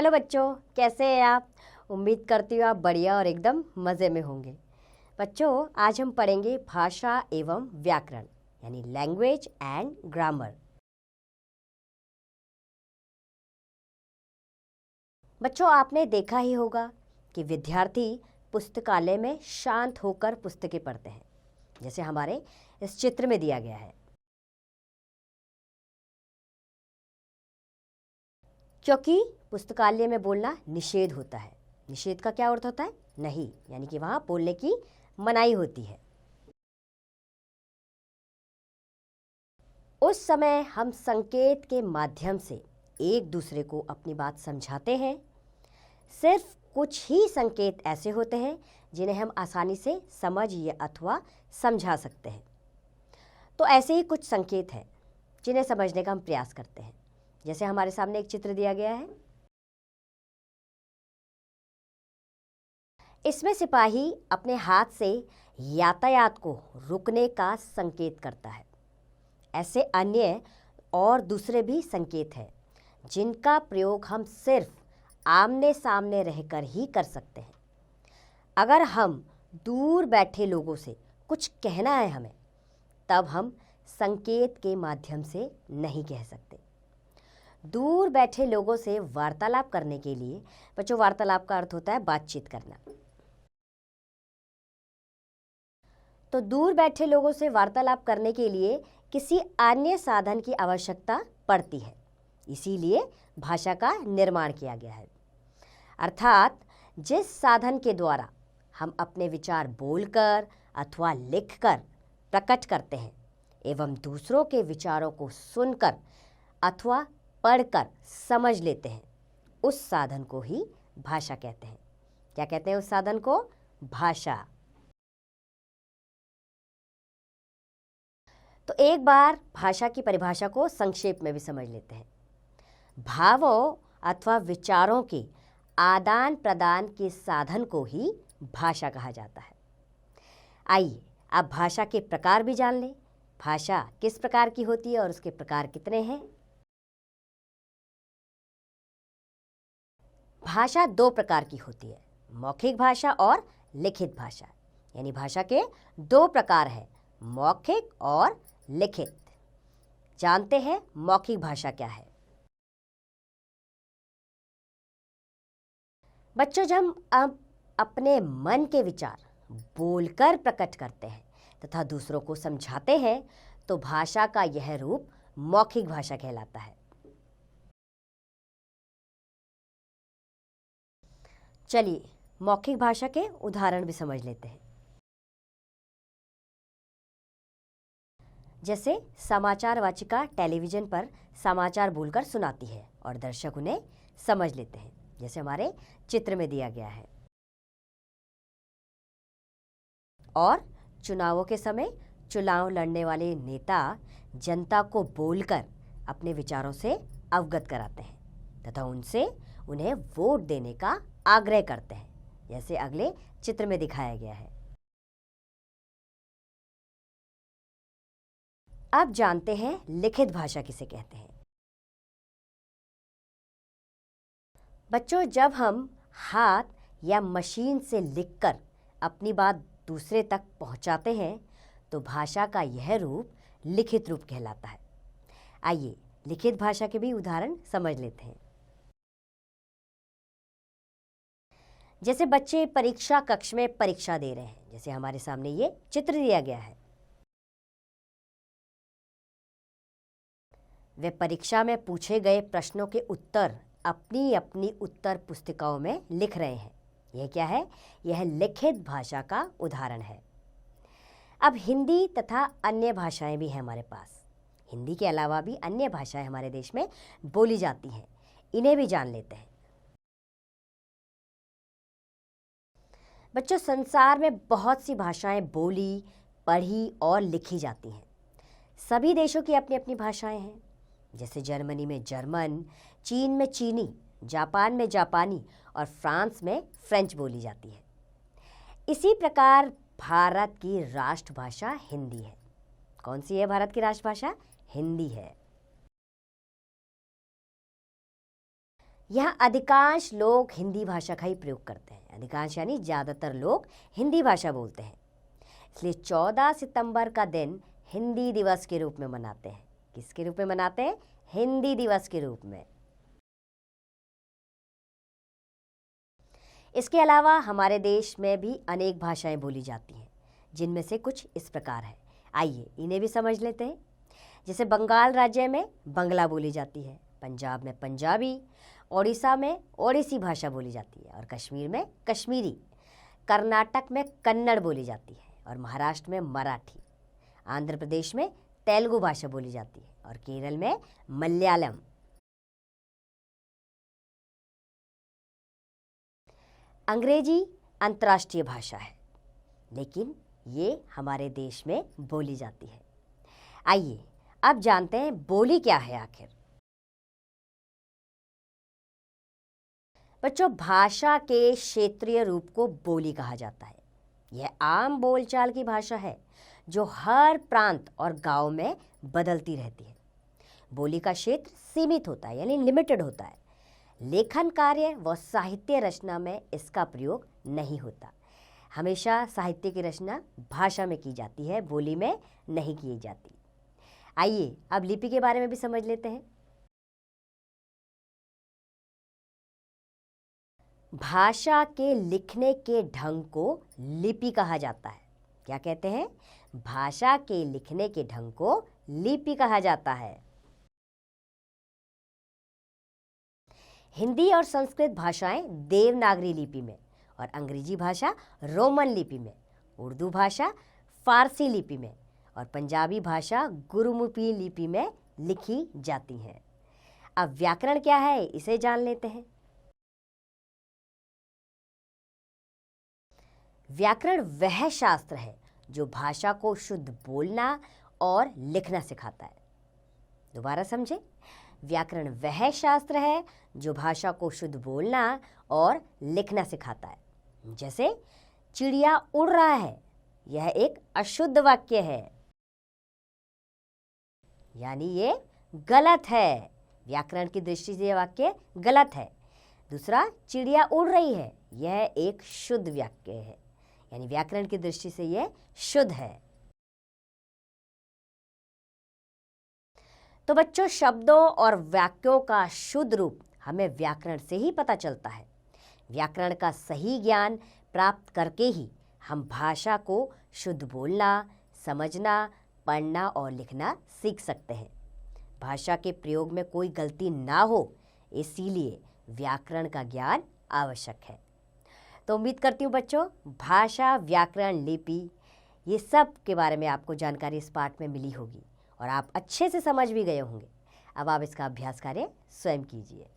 Hello बच्चों, कैसे हैं आप। उम्मीद करती हूँ आप बढ़िया और एकदम मज़े में होंगे। बच्चों, आज हम पढ़ेंगे भाषा एवं व्याकरण यानी लैंग्वेज एंड ग्रामर। बच्चों, आपने देखा ही होगा कि विद्यार्थी पुस्तकालय में शांत होकर पुस्तकें पढ़ते हैं, जैसे हमारे इस चित्र में दिया गया है। क्योंकि पुस्तकालय में बोलना निषेध होता है। निषेध का क्या अर्थ होता है? नहीं, यानी कि वहाँ बोलने की मनाही होती है। उस समय हम संकेत के माध्यम से एक दूसरे को अपनी बात समझाते हैं। सिर्फ कुछ ही संकेत ऐसे होते हैं जिन्हें हम आसानी से समझ या अथवा समझा सकते हैं। तो ऐसे ही कुछ संकेत हैं जिन्हें समझने का हम प्रयास करते हैं। जैसे हमारे सामने एक चित्र दिया गया है। इसमें सिपाही अपने हाथ से यातायात को रुकने का संकेत करता है। ऐसे अन्य और दूसरे भी संकेत हैं जिनका प्रयोग हम सिर्फ आमने सामने रहकर ही कर सकते हैं। अगर हम दूर बैठे लोगों से कुछ कहना है हमें, तब हम संकेत के माध्यम से नहीं कह सकते। दूर बैठे लोगों से वार्तालाप करने के लिए, बच्चों, वार्तालाप का अर्थ होता है बातचीत करना। तो दूर बैठे लोगों से वार्तालाप करने के लिए किसी अन्य साधन की आवश्यकता पड़ती है। इसीलिए भाषा का निर्माण किया गया है। अर्थात जिस साधन के द्वारा हम अपने विचार बोलकर अथवा लिखकर प्रकट करते हैं एवं दूसरों के विचारों को सुनकर अथवा पढ़कर समझ लेते हैं, उस साधन को ही भाषा कहते हैं। क्या कहते हैं उस साधन को? भाषा। तो एक बार भाषा की परिभाषा को संक्षेप में भी समझ लेते हैं। भावों अथवा विचारों के आदान प्रदान के साधन को ही भाषा कहा जाता है। आइए अब भाषा के प्रकार भी जान लें। भाषा किस प्रकार की होती है और उसके प्रकार कितने हैं? भाषा दो प्रकार की होती है, मौखिक भाषा और लिखित भाषा। यानी भाषा के दो प्रकार हैं, मौखिक और लिखित। जानते हैं मौखिक भाषा क्या है? बच्चों, जब हम अपने मन के विचार बोलकर प्रकट करते हैं तथा दूसरों को समझाते हैं, तो भाषा का यह रूप मौखिक भाषा कहलाता है। चलिए मौखिक भाषा के उदाहरण भी समझ लेते हैं। जैसे समाचार वाचिका टेलीविज़न पर समाचार बोलकर सुनाती है और दर्शक उन्हें समझ लेते हैं, जैसे हमारे चित्र में दिया गया है। और चुनावों के समय चुनाव लड़ने वाले नेता जनता को बोलकर अपने विचारों से अवगत कराते हैं तथा उनसे उन्हें वोट देने का आग्रह करते हैं, जैसे अगले चित्र में दिखाया गया है। अब जानते हैं लिखित भाषा किसे कहते हैं। बच्चों, जब हम हाथ या मशीन से लिखकर अपनी बात दूसरे तक पहुंचाते हैं, तो भाषा का यह रूप लिखित रूप कहलाता है। आइए लिखित भाषा के भी उदाहरण समझ लेते हैं। जैसे बच्चे परीक्षा कक्ष में परीक्षा दे रहे हैं, जैसे हमारे सामने ये चित्र दिया गया है। वे परीक्षा में पूछे गए प्रश्नों के उत्तर अपनी अपनी उत्तर पुस्तिकाओं में लिख रहे हैं। यह क्या है? यह लिखित भाषा का उदाहरण है। अब हिंदी तथा अन्य भाषाएं भी हैं हमारे पास। हिंदी के अलावा भी अन्य भाषाएं हमारे देश में बोली जाती हैं, इन्हें भी जान लेते हैं। बच्चों, संसार में बहुत सी भाषाएं बोली, पढ़ी और लिखी जाती हैं। सभी देशों की अपनी अपनी भाषाएं हैं। जैसे जर्मनी में जर्मन, चीन में चीनी, जापान में जापानी और फ्रांस में फ्रेंच बोली जाती है। इसी प्रकार भारत की राष्ट्रभाषा हिंदी है। कौन सी है भारत की राष्ट्रभाषा? हिंदी है। यहाँ अधिकांश लोग हिंदी भाषा का ही प्रयोग करते हैं। अधिकांश यानी ज़्यादातर लोग हिंदी भाषा बोलते हैं, इसलिए 14 सितंबर का दिन हिंदी दिवस के रूप में मनाते हैं। किसके रूप में मनाते हैं? हिंदी दिवस के रूप में। इसके अलावा हमारे देश में भी अनेक भाषाएं बोली जाती हैं, जिनमें से कुछ इस प्रकार है। आइए इन्हें भी समझ लेते हैं। जैसे बंगाल राज्य में बंगला बोली जाती है, पंजाब में पंजाबी, ओडिशा में ओडिसी भाषा बोली जाती है और कश्मीर में कश्मीरी, कर्नाटक में कन्नड़ बोली जाती है और महाराष्ट्र में मराठी, आंध्र प्रदेश में तेलुगु भाषा बोली जाती है और केरल में मलयालम। अंग्रेजी अंतर्राष्ट्रीय भाषा है, लेकिन ये हमारे देश में बोली जाती है। आइए अब जानते हैं बोली क्या है आखिर। बच्चों, भाषा के क्षेत्रीय रूप को बोली कहा जाता है। यह आम बोलचाल की भाषा है जो हर प्रांत और गांव में बदलती रहती है। बोली का क्षेत्र सीमित होता है, यानी लिमिटेड होता है। लेखन कार्य व साहित्य रचना में इसका प्रयोग नहीं होता। हमेशा साहित्य की रचना भाषा में की जाती है, बोली में नहीं की जाती। आइए अब लिपि के बारे में भी समझ लेते हैं। भाषा के लिखने के ढंग को लिपि कहा जाता है। क्या कहते हैं? भाषा के लिखने के ढंग को लिपि कहा जाता है। हिंदी और संस्कृत भाषाएं देवनागरी लिपि में और अंग्रेजी भाषा रोमन लिपि में, उर्दू भाषा फारसी लिपि में और पंजाबी भाषा गुरुमुखी लिपि में लिखी जाती हैं। अब व्याकरण क्या है, इसे जान लेते हैं। व्याकरण वह शास्त्र है जो भाषा को शुद्ध बोलना और लिखना सिखाता है। दोबारा समझे, व्याकरण वह शास्त्र है जो भाषा को शुद्ध बोलना और लिखना सिखाता है। जैसे चिड़िया उड़ रहा है, यह एक अशुद्ध वाक्य है, यानी ये गलत है। व्याकरण की दृष्टि से यह वाक्य गलत है। दूसरा, चिड़िया उड़ रही है, यह एक शुद्ध वाक्य है, यानी व्याकरण की दृष्टि से यह शुद्ध है। तो बच्चों, शब्दों और वाक्यों का शुद्ध रूप हमें व्याकरण से ही पता चलता है। व्याकरण का सही ज्ञान प्राप्त करके ही हम भाषा को शुद्ध बोलना, समझना, पढ़ना और लिखना सीख सकते हैं। भाषा के प्रयोग में कोई गलती ना हो, इसीलिए व्याकरण का ज्ञान आवश्यक है। तो उम्मीद करती हूँ बच्चों, भाषा, व्याकरण, लिपि, ये सब के बारे में आपको जानकारी इस पाठ में मिली होगी और आप अच्छे से समझ भी गए होंगे। अब आप इसका अभ्यास कार्य स्वयं कीजिए।